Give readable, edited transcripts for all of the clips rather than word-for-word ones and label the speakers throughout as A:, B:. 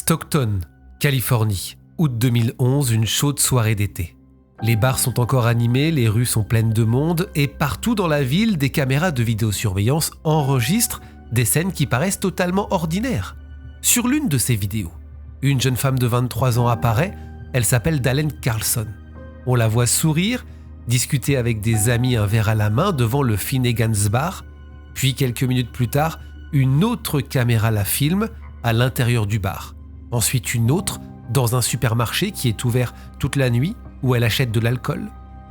A: Stockton, Californie, août 2011, une chaude soirée d'été. Les bars sont encore animés, les rues sont pleines de monde et partout dans la ville, des caméras de vidéosurveillance enregistrent des scènes qui paraissent totalement ordinaires. Sur l'une de ces vidéos, une jeune femme de 23 ans apparaît, elle s'appelle Dalen Carlson. On la voit sourire, discuter avec des amis un verre à la main devant le Finnegan's Bar, puis quelques minutes plus tard, une autre caméra la filme à l'intérieur du bar. Ensuite une autre dans un supermarché qui est ouvert toute la nuit où elle achète de l'alcool.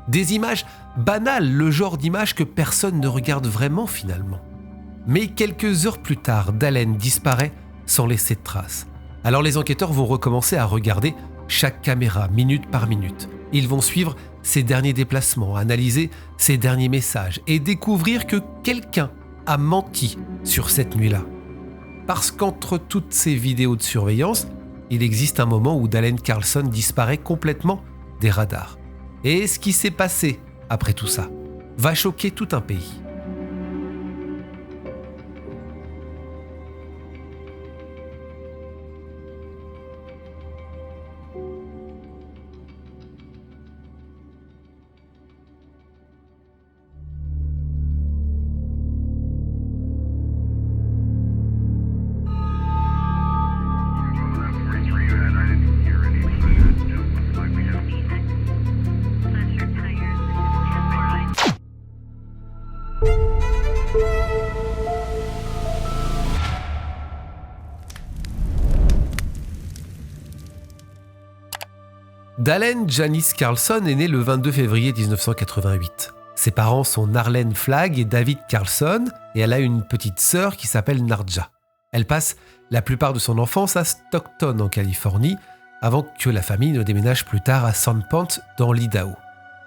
A: Des images banales, le genre d'image que personne ne regarde vraiment finalement. Mais quelques heures plus tard, Dalen disparaît sans laisser de traces. Alors les enquêteurs vont recommencer à regarder chaque caméra, minute par minute. Ils vont suivre ses derniers déplacements, analyser ses derniers messages et découvrir que quelqu'un a menti sur cette nuit-là. Parce qu'entre toutes ces vidéos de surveillance, il existe un moment où Dalen Carlson disparaît complètement des radars. Et ce qui s'est passé après tout ça va choquer tout un pays. Dalen Janice Carlson est née le 22 février 1988. Ses parents sont Narlene Flagg et David Carlson et elle a une petite sœur qui s'appelle Narja. Elle passe la plupart de son enfance à Stockton en Californie avant que la famille ne déménage plus tard à Sandpoint dans l'Idaho.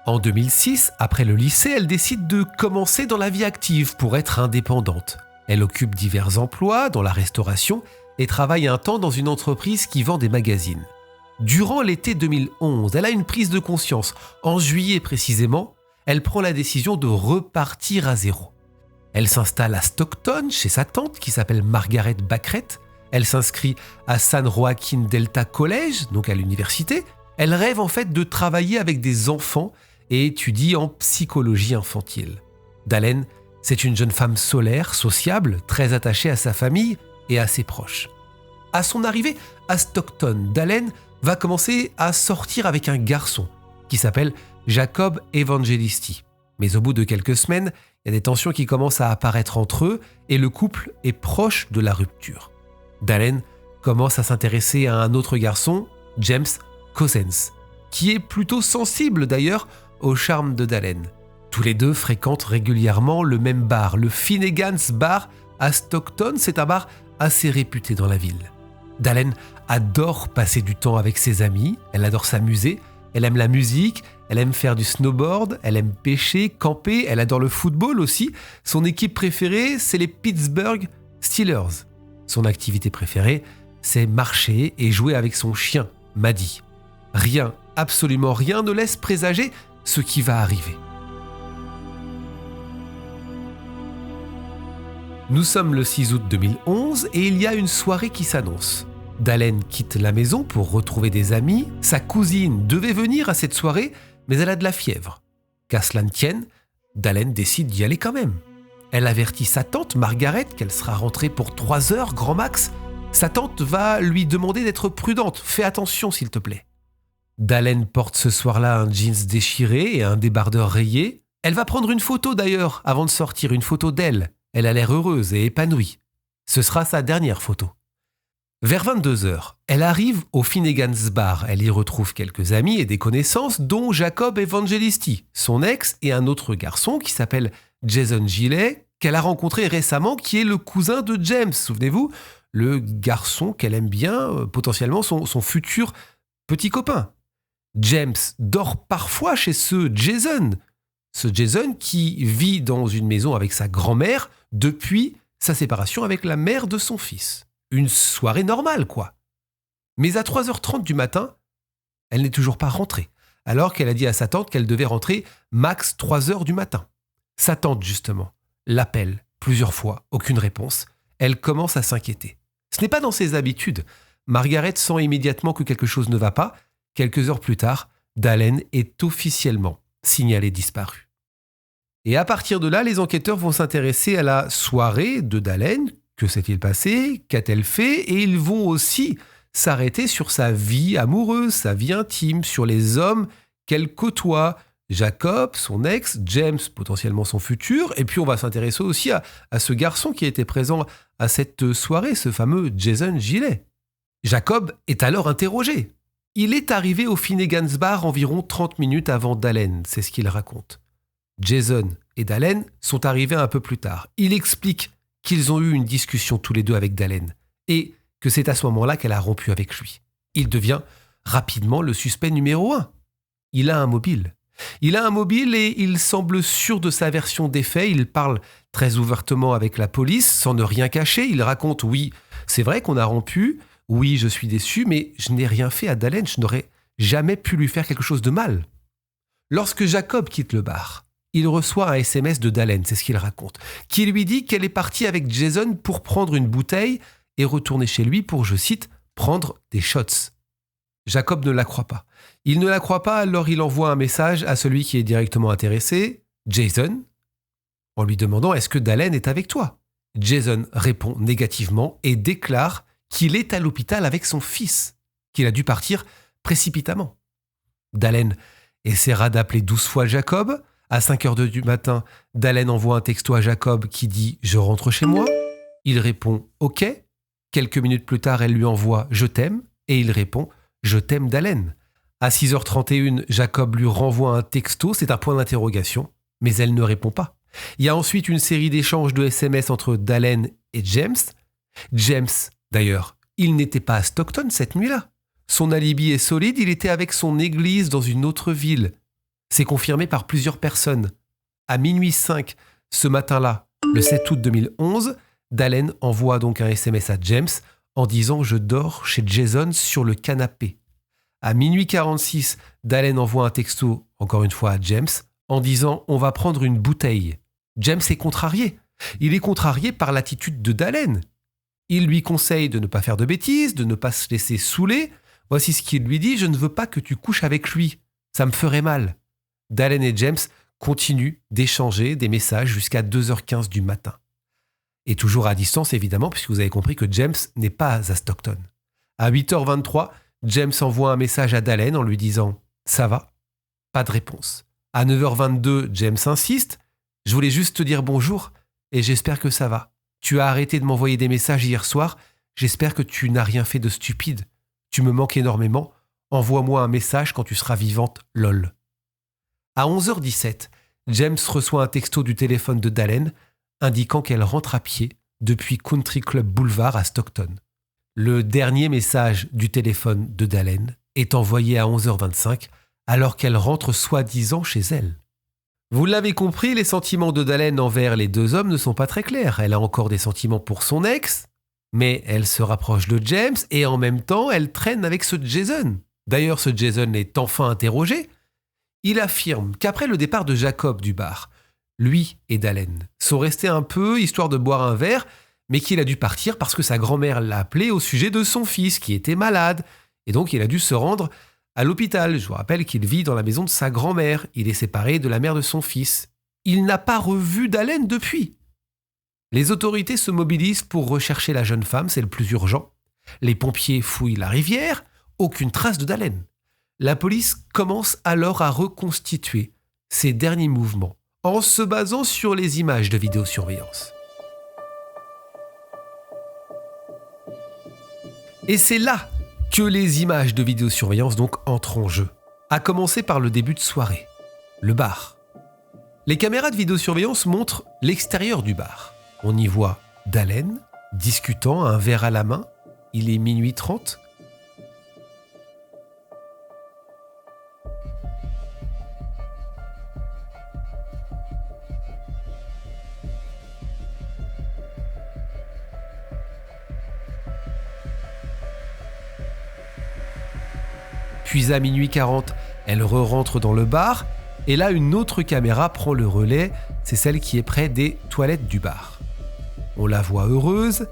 A: En 2006, après le lycée, elle décide de commencer dans la vie active pour être indépendante. Elle occupe divers emplois dans la restauration et travaille un temps dans une entreprise qui vend des magazines. Durant l'été 2011, elle a une prise de conscience. En juillet précisément, elle prend la décision de repartir à zéro. Elle s'installe à Stockton chez sa tante qui s'appelle Margaret Backrett. Elle s'inscrit à San Joaquin Delta College, donc à l'université. Elle rêve en fait de travailler avec des enfants et étudie en psychologie infantile. Dalen, c'est une jeune femme solaire, sociable, très attachée à sa famille et à ses proches. À son arrivée à Stockton, Dalen va commencer à sortir avec un garçon qui s'appelle Jacob Evangelisti. Mais au bout de quelques semaines, il y a des tensions qui commencent à apparaître entre eux et le couple est proche de la rupture. Dalen commence à s'intéresser à un autre garçon, James Cousens, qui est plutôt sensible d'ailleurs au charme de Dalen. Tous les deux fréquentent régulièrement le même bar, le Finnegan's Bar à Stockton. C'est un bar assez réputé dans la ville. Dalen adore passer du temps avec ses amis, elle adore s'amuser, elle aime la musique, elle aime faire du snowboard, elle aime pêcher, camper, elle adore le football aussi. Son équipe préférée, c'est les Pittsburgh Steelers. Son activité préférée, c'est marcher et jouer avec son chien, Maddie. Rien, absolument rien ne laisse présager ce qui va arriver. Nous sommes le 6 août 2011 et il y a une soirée qui s'annonce. Dalen quitte la maison pour retrouver des amis. Sa cousine devait venir à cette soirée, mais elle a de la fièvre. Qu'à cela ne tienne, Dalen décide d'y aller quand même. Elle avertit sa tante Margaret qu'elle sera rentrée pour 3 heures grand max. Sa tante va lui demander d'être prudente. Fais attention s'il te plaît. Dalen porte ce soir-là un jeans déchiré et un débardeur rayé. Elle va prendre une photo d'ailleurs avant de sortir, une photo d'elle. Elle a l'air heureuse et épanouie. Ce sera sa dernière photo. Vers 22h, elle arrive au Finnegan's Bar. Elle y retrouve quelques amis et des connaissances, dont Jacob Evangelisti, son ex et un autre garçon qui s'appelle Jason Gillet, qu'elle a rencontré récemment, qui est le cousin de James. Souvenez-vous, le garçon qu'elle aime bien, potentiellement son futur petit copain. James dort parfois chez ce Jason qui vit dans une maison avec sa grand-mère depuis sa séparation avec la mère de son fils. Une soirée normale, quoi. Mais à 3h30 du matin, elle n'est toujours pas rentrée, alors qu'elle a dit à sa tante qu'elle devait rentrer max 3h du matin. Sa tante, justement, l'appelle plusieurs fois, aucune réponse. Elle commence à s'inquiéter. Ce n'est pas dans ses habitudes. Margaret sent immédiatement que quelque chose ne va pas. Quelques heures plus tard, Dallin est officiellement signalé disparu. Et à partir de là, les enquêteurs vont s'intéresser à la soirée de Dallin. Que s'est-il passé? Qu'a-t-elle fait? Et ils vont aussi s'arrêter sur sa vie amoureuse, sa vie intime, sur les hommes qu'elle côtoie. Jacob, son ex, James, potentiellement son futur. Et puis on va s'intéresser aussi à ce garçon qui était présent à cette soirée, ce fameux Jason Gillet. Jacob est alors interrogé. Il est arrivé au Finnegan's Bar environ 30 minutes avant Dallin, c'est ce qu'il raconte. Jason et Dallin sont arrivés un peu plus tard. Il explique qu'ils ont eu une discussion tous les deux avec Dallin et que c'est à ce moment-là qu'elle a rompu avec lui. Il devient rapidement le suspect numéro 1. Il a un mobile. Et il semble sûr de sa version des faits. Il parle très ouvertement avec la police sans ne rien cacher. Il raconte « Oui, c'est vrai qu'on a rompu. Oui, je suis déçu, mais je n'ai rien fait à Dallin. Je n'aurais jamais pu lui faire quelque chose de mal. » Lorsque Jacob quitte le bar, il reçoit un SMS de Dallin, c'est ce qu'il raconte, qui lui dit qu'elle est partie avec Jason pour prendre une bouteille et retourner chez lui pour, je cite, « prendre des shots ». Jacob ne la croit pas. Il ne la croit pas, alors il envoie un message à celui qui est directement intéressé, Jason, en lui demandant « Est-ce que Dallin est avec toi ?» Jason répond négativement et déclare qu'il est à l'hôpital avec son fils, qu'il a dû partir précipitamment. Dallin essaiera d'appeler 12 fois Jacob. À 5h02 du matin, Dallin envoie un texto à Jacob qui dit « Je rentre chez moi ». Il répond « Ok ». Quelques minutes plus tard, elle lui envoie « Je t'aime » et il répond « Je t'aime Dallin ». À 6h31, Jacob lui renvoie un texto, c'est un point d'interrogation, mais elle ne répond pas. Il y a ensuite une série d'échanges de SMS entre Dallin et James. James, d'ailleurs, il n'était pas à Stockton cette nuit-là. Son alibi est solide, il était avec son église dans une autre ville. C'est confirmé par plusieurs personnes. À minuit 5, ce matin-là, le 7 août 2011, Dallin envoie donc un SMS à James en disant « Je dors chez Jason sur le canapé ». À minuit 46, Dallin envoie un texto, encore une fois à James, en disant « On va prendre une bouteille ». James est contrarié. Il est contrarié par l'attitude de Dallin. Il lui conseille de ne pas faire de bêtises, de ne pas se laisser saouler. Voici ce qu'il lui dit « Je ne veux pas que tu couches avec lui. Ça me ferait mal ». Dallin et James continuent d'échanger des messages jusqu'à 2h15 du matin. Et toujours à distance, évidemment, puisque vous avez compris que James n'est pas à Stockton. À 8h23, James envoie un message à Dallin en lui disant « Ça va ?» Pas de réponse. À 9h22, James insiste « Je voulais juste te dire bonjour et j'espère que ça va. Tu as arrêté de m'envoyer des messages hier soir. J'espère que tu n'as rien fait de stupide. Tu me manques énormément. Envoie-moi un message quand tu seras vivante, lol. » À 11h17, James reçoit un texto du téléphone de Dallin indiquant qu'elle rentre à pied depuis Country Club Boulevard à Stockton. Le dernier message du téléphone de Dallin est envoyé à 11h25 alors qu'elle rentre soi-disant chez elle. Vous l'avez compris, les sentiments de Dallin envers les deux hommes ne sont pas très clairs. Elle a encore des sentiments pour son ex, mais elle se rapproche de James et en même temps, elle traîne avec ce Jason. D'ailleurs, ce Jason est enfin interrogé. Il affirme qu'après le départ de Jacob du bar, lui et Dallin sont restés un peu, histoire de boire un verre, mais qu'il a dû partir parce que sa grand-mère l'a appelé au sujet de son fils qui était malade. Et donc, il a dû se rendre à l'hôpital. Je vous rappelle qu'il vit dans la maison de sa grand-mère. Il est séparé de la mère de son fils. Il n'a pas revu Dallin depuis. Les autorités se mobilisent pour rechercher la jeune femme, c'est le plus urgent. Les pompiers fouillent la rivière, aucune trace de Dallin. La police commence alors à reconstituer ses derniers mouvements en se basant sur les images de vidéosurveillance. Et c'est là que les images de vidéosurveillance donc entrent en jeu, à commencer par le début de soirée, le bar. Les caméras de vidéosurveillance montrent l'extérieur du bar. On y voit Dallin discutant, un verre à la main. Il est minuit 30. Puis à minuit 40, elle re-rentre dans le bar et là une autre caméra prend le relais, c'est celle qui est près des toilettes du bar. On la voit heureuse,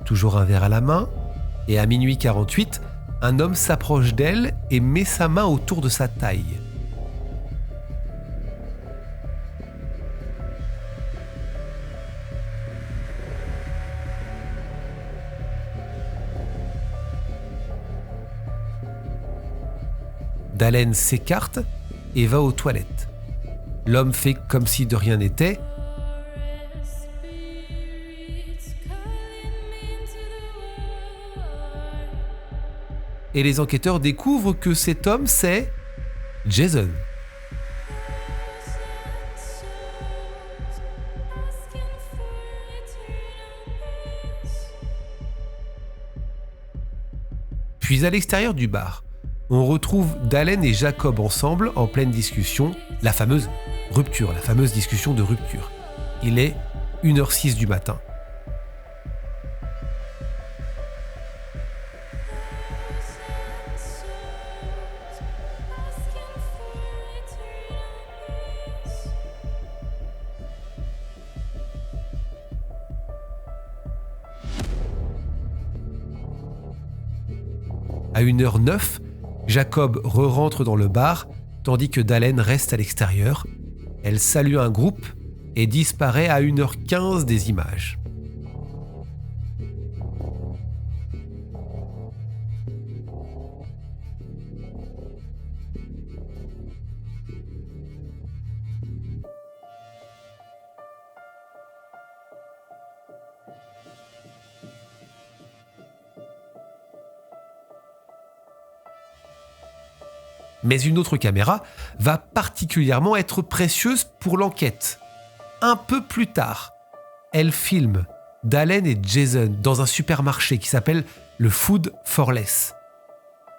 A: toujours un verre à la main, Et à minuit 48, un homme s'approche d'elle et met sa main autour de sa taille. Dallin s'écarte et va aux toilettes. L'homme fait comme si de rien n'était. Et les enquêteurs découvrent que cet homme, c'est Jason. Puis à l'extérieur du bar, on retrouve Dallin et Jacob ensemble en pleine discussion, la fameuse rupture, la fameuse discussion de rupture. Il est 1h06 du matin. À 1h09, Jacob re-rentre dans le bar, tandis que Dallin reste à l'extérieur. Elle salue un groupe et disparaît à 1h15 des images. Mais une autre caméra va particulièrement être précieuse pour l'enquête. Un peu plus tard, elle filme Dallin et Jason dans un supermarché qui s'appelle le Food for Less.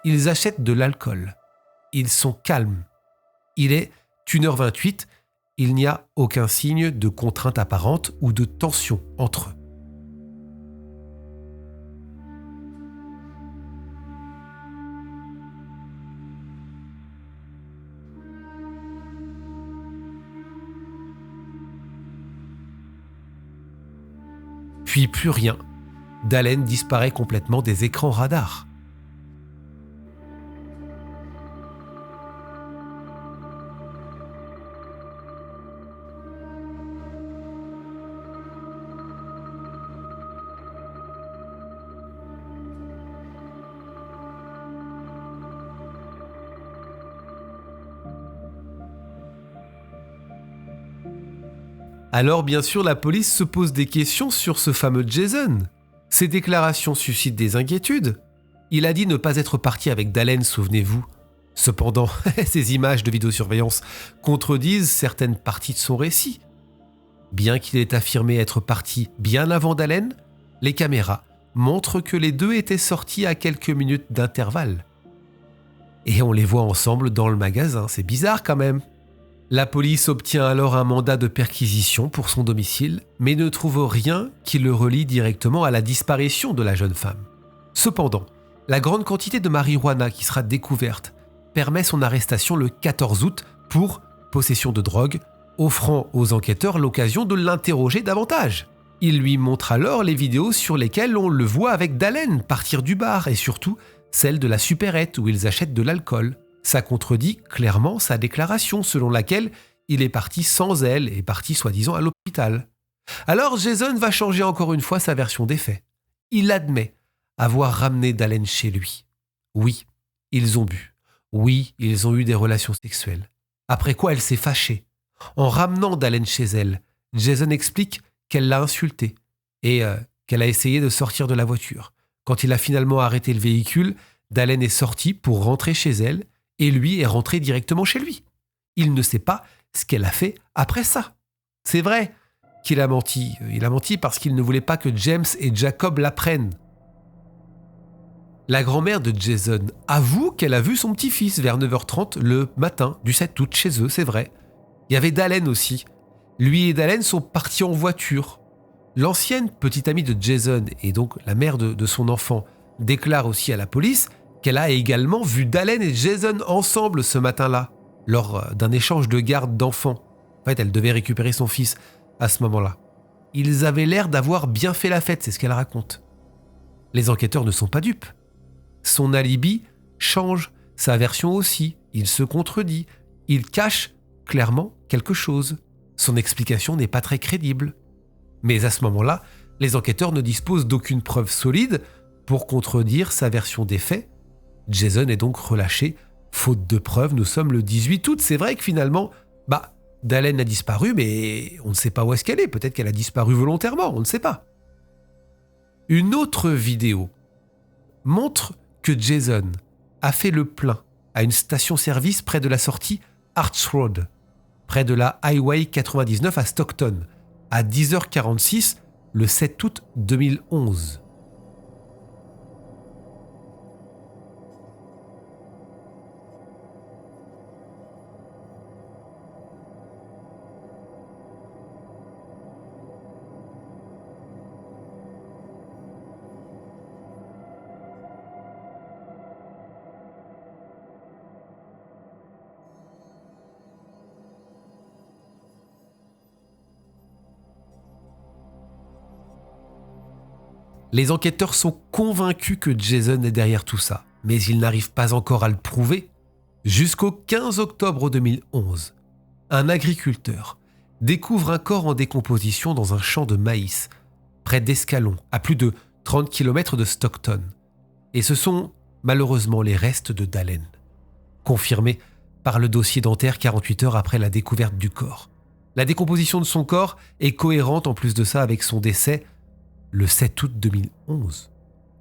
A: Ils achètent de l'alcool. Ils sont calmes. Il est 1h28. Il n'y a aucun signe de contrainte apparente ou de tension entre eux. Puis plus rien. Dallin disparaît complètement des écrans radars. Alors bien sûr, la police se pose des questions sur ce fameux Jason. Ses déclarations suscitent des inquiétudes. Il a dit ne pas être parti avec Dallin, souvenez-vous. Cependant, ces images de vidéosurveillance contredisent certaines parties de son récit. Bien qu'il ait affirmé être parti bien avant Dallin, les caméras montrent que les deux étaient sortis à quelques minutes d'intervalle. Et on les voit ensemble dans le magasin, c'est bizarre quand même. La police obtient alors un mandat de perquisition pour son domicile, mais ne trouve rien qui le relie directement à la disparition de la jeune femme. Cependant, la grande quantité de marijuana qui sera découverte permet son arrestation le 14 août pour possession de drogue, offrant aux enquêteurs l'occasion de l'interroger davantage. Il lui montre alors les vidéos sur lesquelles on le voit avec Dallin partir du bar et surtout celle de la supérette où ils achètent de l'alcool. Ça contredit clairement sa déclaration selon laquelle il est parti sans elle et parti soi-disant à l'hôpital. Alors Jason va changer encore une fois sa version des faits. Il admet avoir ramené Dallin chez lui. Oui, ils ont bu. Oui, ils ont eu des relations sexuelles. Après quoi elle s'est fâchée. En ramenant Dallin chez elle, Jason explique qu'elle l'a insulté et qu'elle a essayé de sortir de la voiture. Quand il a finalement arrêté le véhicule, Dallin est sortie pour rentrer chez elle et lui est rentré directement chez lui. Il ne sait pas ce qu'elle a fait après ça. C'est vrai qu'il a menti. Il a menti parce qu'il ne voulait pas que James et Jacob l'apprennent. La grand-mère de Jason avoue qu'elle a vu son petit-fils vers 9h30 le matin du 7 août chez eux, c'est vrai. Il y avait Dallin aussi. Lui et Dallin sont partis en voiture. L'ancienne petite amie de Jason et donc la mère de son enfant déclare aussi à la police qu'elle a également vu Dallin et Jason ensemble ce matin-là, lors d'un échange de garde d'enfants. En fait, elle devait récupérer son fils à ce moment-là. Ils avaient l'air d'avoir bien fait la fête, c'est ce qu'elle raconte. Les enquêteurs ne sont pas dupes. Son alibi change, sa version aussi, il se contredit, il cache clairement quelque chose. Son explication n'est pas très crédible. Mais à ce moment-là, les enquêteurs ne disposent d'aucune preuve solide pour contredire sa version des faits. Jason est donc relâché, faute de preuves. Nous sommes le 18 août. C'est vrai que finalement, Dallin a disparu, mais on ne sait pas où est-ce qu'elle est. Peut-être qu'elle a disparu volontairement, on ne sait pas. Une autre vidéo montre que Jason a fait le plein à une station-service près de la sortie Arch Road, près de la Highway 99 à Stockton, à 10h46 le 7 août 2011. Les enquêteurs sont convaincus que Jason est derrière tout ça, mais ils n'arrivent pas encore à le prouver. Jusqu'au 15 octobre 2011, un agriculteur découvre un corps en décomposition dans un champ de maïs, près d'Escalon, à plus de 30 km de Stockton. Et ce sont malheureusement les restes de Dallin, confirmés par le dossier dentaire 48 heures après la découverte du corps. La décomposition de son corps est cohérente en plus de ça avec son décès le 7 août 2011.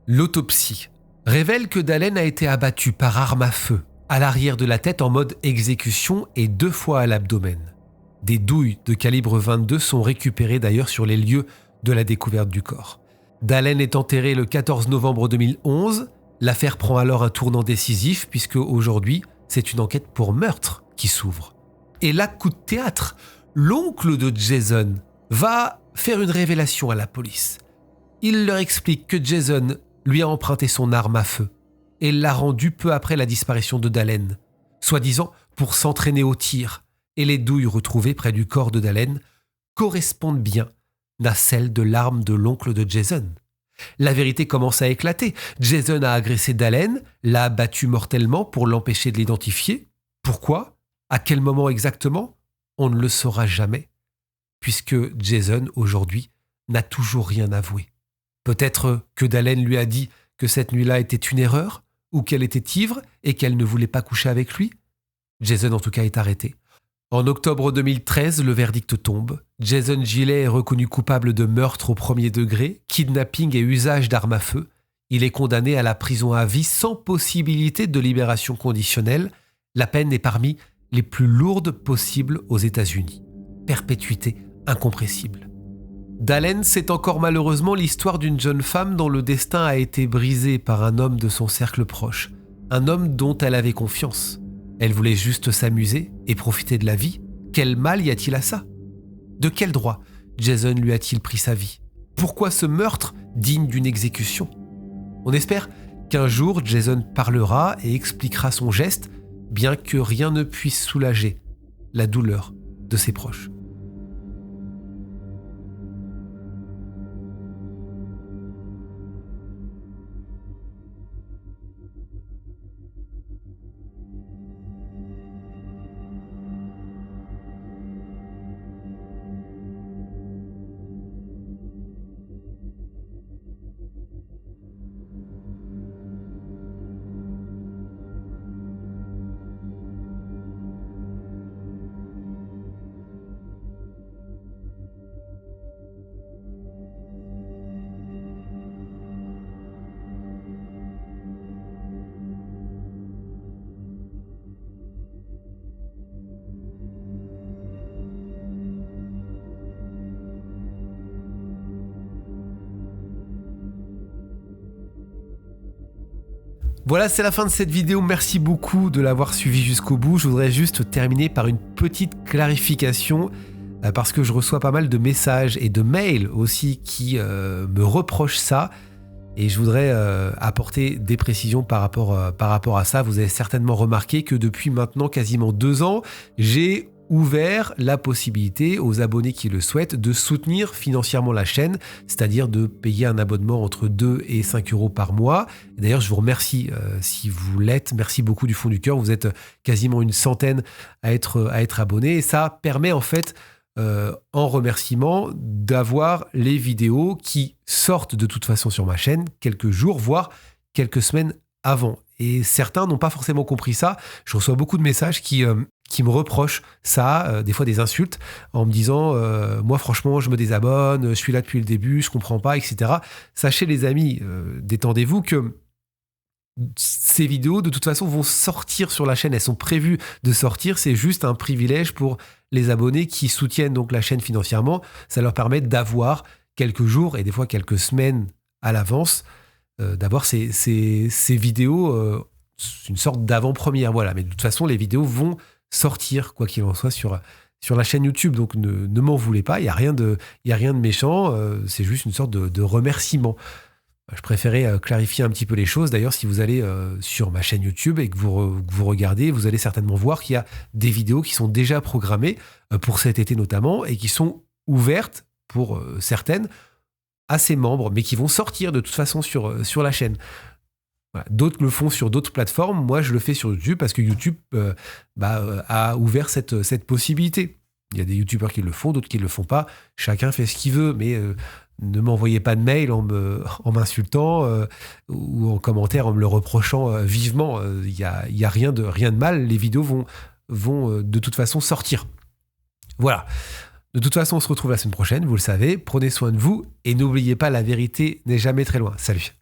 A: L'autopsie révèle que Dallin a été abattu par arme à feu, à l'arrière de la tête en mode exécution et 2 fois à l'abdomen. Des douilles de calibre 22 sont récupérées d'ailleurs sur les lieux de la découverte du corps. Dallin est enterré le 14 novembre 2011. L'affaire prend alors un tournant décisif puisque aujourd'hui, c'est une enquête pour meurtre qui s'ouvre. Et là, coup de théâtre, l'oncle de Jason va faire une révélation à la police. Il leur explique que Jason lui a emprunté son arme à feu et l'a rendue peu après la disparition de Dallin, soi-disant pour s'entraîner au tir, et les douilles retrouvées près du corps de Dallin correspondent bien à celles de l'arme de l'oncle de Jason. La vérité commence à éclater. Jason a agressé Dallin, l'a abattu mortellement pour l'empêcher de l'identifier. Pourquoi ? À quel moment exactement ? On ne le saura jamais, puisque Jason, aujourd'hui, n'a toujours rien avoué. Peut-être que Dallin lui a dit que cette nuit-là était une erreur, ou qu'elle était ivre et qu'elle ne voulait pas coucher avec lui. Jason, en tout cas, est arrêté. En octobre 2013, le verdict tombe. Jason Gillet est reconnu coupable de meurtre au premier degré, kidnapping et usage d'armes à feu. Il est condamné à la prison à vie sans possibilité de libération conditionnelle. La peine est parmi les plus lourdes possibles aux États-Unis. Perpétuité incompressible. Dallin, c'est encore malheureusement l'histoire d'une jeune femme dont le destin a été brisé par un homme de son cercle proche. Un homme dont elle avait confiance. Elle voulait juste s'amuser et profiter de la vie. Quel mal y a-t-il à ça ? De quel droit Jason lui a-t-il pris sa vie ? Pourquoi ce meurtre digne d'une exécution ? On espère qu'un jour Jason parlera et expliquera son geste, bien que rien ne puisse soulager la douleur de ses proches. Voilà, c'est la fin de cette vidéo. Merci beaucoup de l'avoir suivi jusqu'au bout. Je voudrais juste terminer par une petite clarification parce que je reçois pas mal de messages et de mails aussi qui me reprochent ça. Et je voudrais apporter des précisions par rapport à ça. Vous avez certainement remarqué que depuis maintenant quasiment 2 ans, j'ai ouvert la possibilité aux abonnés qui le souhaitent de soutenir financièrement la chaîne, c'est-à-dire de payer un abonnement entre 2 et 5 euros par mois. Et d'ailleurs, je vous remercie si vous l'êtes. Merci beaucoup du fond du cœur. Vous êtes quasiment une centaine à être abonnés. Et ça permet en fait, en remerciement, d'avoir les vidéos qui sortent de toute façon sur ma chaîne quelques jours, voire quelques semaines avant. Et certains n'ont pas forcément compris ça. Je reçois beaucoup de messages qui me reprochent ça, des fois des insultes, en me disant moi franchement je me désabonne, je suis là depuis le début, je comprends pas, etc. Sachez les amis, détendez-vous que ces vidéos de toute façon vont sortir sur la chaîne, elles sont prévues de sortir, c'est juste un privilège pour les abonnés qui soutiennent donc la chaîne financièrement. Ça leur permet d'avoir quelques jours et des fois quelques semaines à l'avance, d'avoir ces vidéos, une sorte d'avant-première, voilà. Mais de toute façon les vidéos vont sortir, quoi qu'il en soit, sur la chaîne YouTube. Donc ne m'en voulez pas, il n'y a rien de méchant, c'est juste une sorte de remerciement. Je préférais clarifier un petit peu les choses. D'ailleurs, si vous allez sur ma chaîne YouTube et que vous regardez, vous allez certainement voir qu'il y a des vidéos qui sont déjà programmées pour cet été notamment et qui sont ouvertes pour certaines à ses membres, mais qui vont sortir de toute façon sur la chaîne. Voilà. D'autres le font sur d'autres plateformes. Moi, je le fais sur YouTube parce que YouTube a ouvert cette possibilité. Il y a des YouTubeurs qui le font, d'autres qui ne le font pas. Chacun fait ce qu'il veut, mais ne m'envoyez pas de mail en m'insultant ou en commentaire en me le reprochant vivement. Il y a rien de mal. Les vidéos vont de toute façon sortir. Voilà. De toute façon, on se retrouve la semaine prochaine, vous le savez. Prenez soin de vous et n'oubliez pas, la vérité n'est jamais très loin. Salut.